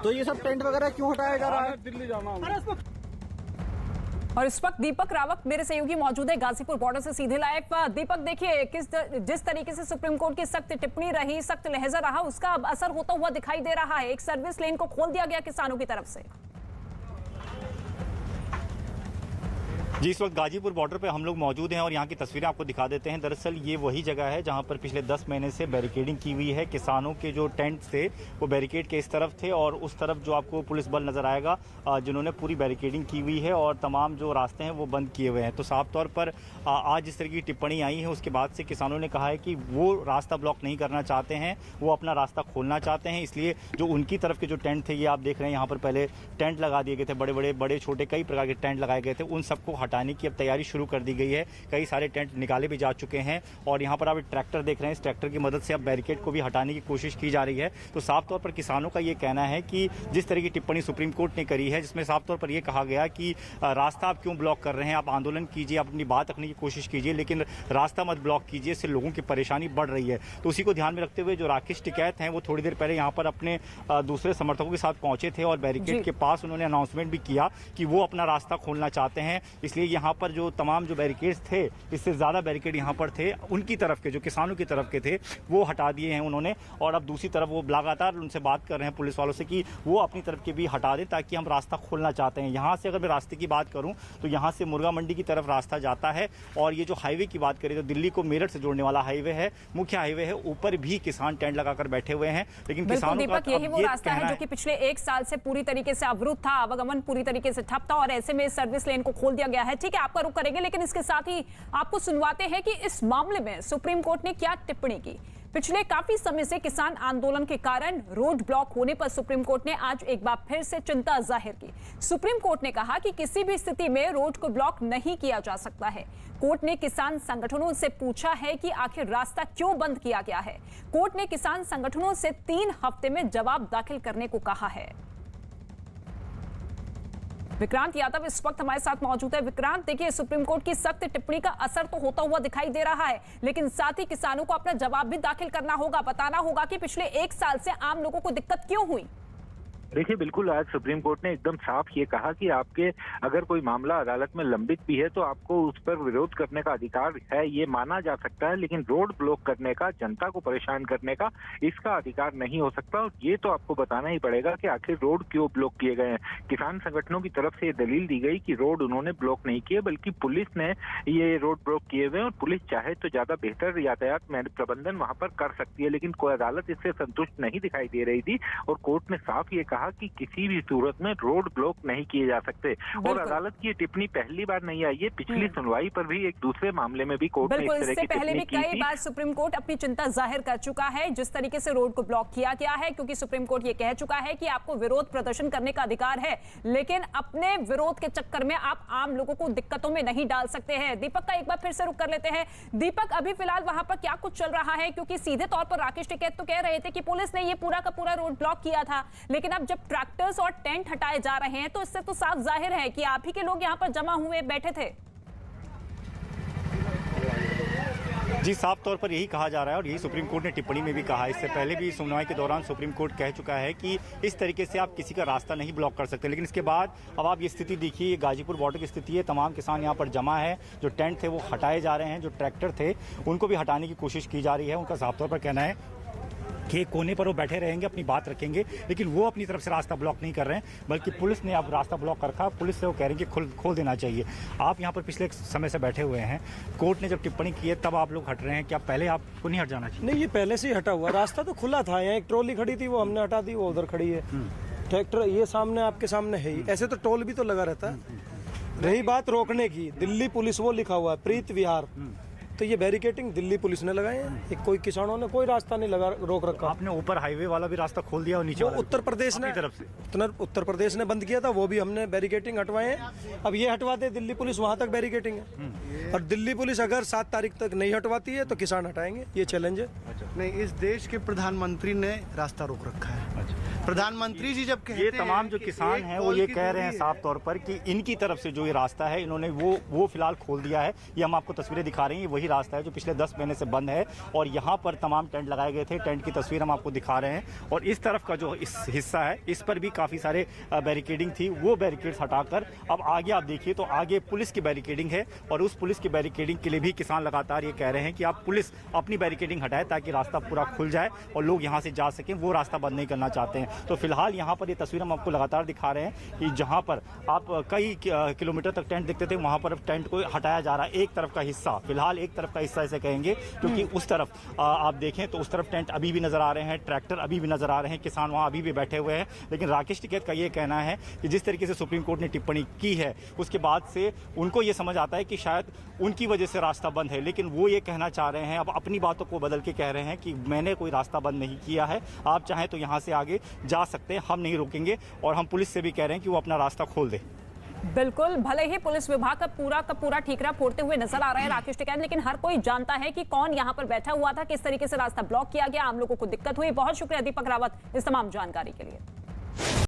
तो ये सब टेंट वगैरह क्यों हटाया जा रहा है? दिल्ली जाना। और इस वक्त दीपक रावत मेरे सहयोगी मौजूद है गाजीपुर बॉर्डर से सीधे लाइव। दीपक, देखिए जिस तरीके से सुप्रीम कोर्ट की सख्त टिप्पणी रही, सख्त लहजा रहा, उसका अब असर होता हुआ दिखाई दे रहा है। एक सर्विस लेन को खोल दिया गया किसानों की तरफ से। जी, इस वक्त गाजीपुर बॉर्डर पे हम लोग मौजूद हैं और यहाँ की तस्वीरें आपको दिखा देते हैं। दरअसल ये वही जगह है जहाँ पर पिछले 10 महीने से बैरिकेडिंग की हुई है। किसानों के जो टेंट थे वो बैरिकेड के इस तरफ थे और उस तरफ जो आपको पुलिस बल नज़र आएगा जिन्होंने पूरी बैरिकेडिंग की हुई है और तमाम जो रास्ते हैं वो बंद किए हुए हैं। तो साफ तौर पर आज जिस तरह की टिप्पणी आई है उसके बाद से किसानों ने कहा है कि वो रास्ता ब्लॉक नहीं करना चाहते हैं, वो अपना रास्ता खोलना चाहते हैं। इसलिए जो उनकी तरफ के जो टेंट थे, ये आप देख रहे हैं यहाँ पर पहले टेंट लगा दिए गए थे, बड़े छोटे कई प्रकार के टेंट लगाए गए थे। उन सबको हटाने की अब तैयारी शुरू कर दी गई है। कई सारे टेंट निकाले भी जा चुके हैं और यहाँ पर आप ट्रैक्टर देख रहे हैं। इस ट्रैक्टर की मदद से अब बैरिकेड को भी हटाने की कोशिश की जा रही है। तो साफ तौर पर किसानों का ये कहना है कि जिस तरह की टिप्पणी सुप्रीम कोर्ट ने करी है, जिसमें साफ तौर पर यह कहा गया कि रास्ता आप क्यों ब्लॉक कर रहे हैं, आप आंदोलन कीजिए, आप अपनी बात रखने की कोशिश कीजिए, लेकिन रास्ता मत ब्लॉक कीजिए, इससे लोगों की परेशानी बढ़ रही है। तो उसी को ध्यान में रखते हुए जो राकेश टिकैत हैं वो थोड़ी देर पहले यहाँ पर अपने दूसरे समर्थकों के साथ पहुंचे थे और बैरिकेड के पास उन्होंने अनाउंसमेंट भी किया कि वो अपना रास्ता खोलना चाहते हैं। इसलिए यहाँ पर जो तमाम जो बैरिकेड्स थे, इससे ज़्यादा बैरिकेड यहाँ पर थे, उनकी तरफ के जो किसानों की तरफ के थे वो हटा दिए हैं उन्होंने। और अब दूसरी तरफ वो लगातार उनसे बात कर रहे हैं पुलिस वालों से कि वो अपनी तरफ के भी हटा दें ताकि हम रास्ता खोलना चाहते हैं। यहाँ से अगर मैं रास्ते की बात करूँ तो यहाँ से मुर्गा मंडी की तरफ रास्ता जाता है और ये जो हाईवे की बात करें तो दिल्ली को मेरठ से जोड़ने वाला हाईवे है, मुख्य हाईवे है, ऊपर भी किसान टेंट लगाकर बैठे हुए हैं। लेकिन किसानों का यही वो रास्ता है जो कि पिछले 1 साल से पूरी तरीके से अवरुद्ध था, आवागमन पूरी तरीके से ठप था और ऐसे में सर्विस लेन को खोल दिया गया है। ठीक है, आपका रुख करेंगे, लेकिन इसके साथ ही आपको सुनवाते हैं कि इस मामले में सुप्रीम कोर्ट ने क्या टिप्पणी की। पिछले काफी समय से किसान आंदोलन के कारण रोड ब्लॉक होने पर सुप्रीम कोर्ट ने आज एक बार फिर से चिंता जाहिर की। सुप्रीम कोर्ट ने कहा कि किसी भी स्थिति में रोड को ब्लॉक नहीं किया जा सकता है। कोर्ट ने किसान संगठनों से पूछा है कि आखिर रास्ता क्यों बंद किया गया है। कोर्ट ने किसान संगठनों से 3 हफ्ते में जवाब दाखिल करने को कहा है। विक्रांत यादव इस वक्त हमारे साथ मौजूद है। विक्रांत, देखिए सुप्रीम कोर्ट की सख्त टिप्पणी का असर तो होता हुआ दिखाई दे रहा है, लेकिन साथ ही किसानों को अपना जवाब भी दाखिल करना होगा, बताना होगा कि पिछले 1 साल से आम लोगों को दिक्कत क्यों हुई। देखिए, बिल्कुल आज सुप्रीम कोर्ट ने एकदम साफ ये कहा कि आपके अगर कोई मामला अदालत में लंबित भी है तो आपको उस पर विरोध करने का अधिकार है, ये माना जा सकता है, लेकिन रोड ब्लॉक करने का, जनता को परेशान करने का इसका अधिकार नहीं हो सकता। और ये तो आपको बताना ही पड़ेगा कि आखिर रोड क्यों ब्लॉक किए गए हैं। किसान संगठनों की तरफ से ये दलील दी गई कि रोड उन्होंने ब्लॉक नहीं किए, बल्कि पुलिस ने ये रोड ब्लॉक किए हुए हैं और पुलिस चाहे तो ज्यादा बेहतर यातायात प्रबंधन वहां पर कर सकती है, लेकिन कोई अदालत इससे संतुष्ट नहीं दिखाई दे रही थी और कोर्ट ने साफ ये कहा कि किसी भी सूरत में रोड ब्लॉक नहीं किए जा सकते। और अदालत की टिप्पणी पहली बार नहीं आई है, पिछली सुनवाई पर भी एक दूसरे मामले में भी कोर्ट ने इस तरह की पहले भी कई बार सुप्रीम कोर्ट अपनी चिंता जाहिर कर चुका है जिस तरीके से रोड को ब्लॉक किया गया है, क्योंकि सुप्रीम कोर्ट ये कह चुका है कि आपको विरोध प्रदर्शन करने का अधिकार है, लेकिन अपने विरोध के चक्कर में आप आम लोगों को दिक्कतों में नहीं डाल सकते हैं। दीपक का एक बार फिर से रुख कर लेते हैं। दीपक, अभी फिलहाल वहां पर क्या कुछ चल रहा है, क्योंकि सीधे तौर पर राकेश टिकैत तो कह रहे थे कि पुलिस ने ये पूरा का पूरा रोड ब्लॉक किया था, लेकिन अब जब ट्रैक्टर्स और टेंट हटाए जा रहे हैं तो इससे तो साफ जाहिर है कि आप ही के लोग यहां पर जमा हुए बैठे थे। जी, साफ तौर पर यही कहा जा रहा है और यही सुप्रीम कोर्ट ने टिप्पणी में भी कहा। इससे पहले भी सुनवाई के दौरान सुप्रीम कोर्ट कह चुका है कि इस तरीके से आप किसी का रास्ता नहीं ब्लॉक कर सकते। लेकिन इसके बाद अब आप ये स्थिति देखिए, ये गाजीपुर बॉर्डर की स्थिति है। तमाम किसान यहाँ पर जमा है, जो टेंट थे वो हटाए जा रहे हैं, जो ट्रैक्टर थे उनको भी हटाने की कोशिश की जा रही है। उनका साफ तौर पर कहना है कि कोने पर वो बैठे रहेंगे, अपनी बात रखेंगे, लेकिन वो अपनी तरफ से रास्ता ब्लॉक नहीं कर रहे हैं, बल्कि पुलिस ने अब रास्ता ब्लॉक कर रखा। पुलिस से वो कह रहे हैं कि खोल देना चाहिए। आप यहाँ पर पिछले समय से बैठे हुए हैं, कोर्ट ने जब टिप्पणी की है तब आप लोग हट रहे हैं, क्या पहले आपको नहीं हट जाना चाहिए? नहीं, ये पहले से ही हटा हुआ, रास्ता तो खुला था। यहाँ एक ट्रॉली खड़ी थी, वो हमने हटा दी, वो उधर खड़ी है। ट्रैक्टर ये सामने आपके सामने है ही, ऐसे तो टोल भी तो लगा रहता है। रही बात रोकने की, दिल्ली पुलिस वो लिखा हुआ है प्रीत विहार, तो ये बैरिकेटिंग दिल्ली पुलिस ने लगाए हैं। कोई किसानों ने कोई रास्ता नहीं लगा रोक रखा। आपने ऊपर हाईवे वाला भी रास्ता खोल दिया और नीचे उत्तर प्रदेश ने तरफ से उत्तर प्रदेश ने बंद किया था, वो भी हमने बैरिकेटिंग हटवाए हैं। अब ये हटवाते दिल्ली पुलिस, वहां तक बैरिकेटिंग है और दिल्ली पुलिस अगर 7 तारीख तक नहीं हटवाती है तो किसान हटाएंगे, ये चैलेंज है। नहीं, इस देश के प्रधानमंत्री ने रास्ता रोक रखा है। प्रधानमंत्री जी जब कहते ये हैं तमाम जो कि किसान एक हैं वो कॉल ये की कह रहे हैं दूरी साफ तौर पर कि इनकी तरफ से जो ये रास्ता है इन्होंने वो फिलहाल खोल दिया है। ये हम आपको तस्वीरें दिखा रहे हैं, ये वही रास्ता है जो पिछले 10 महीने से बंद है और यहाँ पर तमाम टेंट लगाए गए थे। टेंट की तस्वीर हम आपको दिखा रहे हैं और इस तरफ का जो इस हिस्सा है इस पर भी काफ़ी सारे बैरिकेडिंग थी, वो बैरिकेड्स हटाकर अब आगे आप देखिए तो आगे पुलिस की बैरिकेडिंग है और उस पुलिस की बैरिकेडिंग के लिए भी किसान लगातार ये कह रहे हैं कि आप पुलिस अपनी बैरिकेडिंग हटाए ताकि रास्ता पूरा खुल जाए और लोग यहाँ से जा सकें, वो रास्ता बंद नहीं करना चाहते हैं। तो फिलहाल यहाँ पर ये तस्वीर हम आपको लगातार दिखा रहे हैं कि जहाँ पर आप कई किलोमीटर तक टेंट दिखते थे वहाँ पर अब टेंट को हटाया जा रहा है। एक तरफ का हिस्सा, फिलहाल एक तरफ का हिस्सा इसे कहेंगे क्योंकि उस तरफ आप देखें तो उस तरफ टेंट अभी भी नजर आ रहे हैं, ट्रैक्टर अभी भी नजर आ रहे हैं, किसान वहाँ अभी भी बैठे हुए हैं। लेकिन राकेश टिकैत का ये कहना है कि जिस तरीके से सुप्रीम कोर्ट ने टिप्पणी की है उसके बाद से उनको ये समझ आता है कि शायद उनकी वजह से रास्ता बंद है, लेकिन वो ये कहना चाह रहे हैं, अब अपनी बातों को बदल के कह रहे हैं कि मैंने कोई रास्ता बंद नहीं किया है, आप चाहें तो यहाँ से आगे जा सकते हैं, हम नहीं रोकेंगे और हम पुलिस से भी कह रहे हैं कि वो अपना रास्ता खोल दे। बिल्कुल, भले ही पुलिस विभाग का पूरा ठीकरा फोड़ते हुए नजर आ रहे हैं राकेश टिकैत, लेकिन हर कोई जानता है कि कौन यहां पर बैठा हुआ था, किस तरीके से रास्ता ब्लॉक किया गया, आम लोगों को दिक्कत हुई। बहुत शुक्रिया दीपक रावत इस तमाम जानकारी के लिए।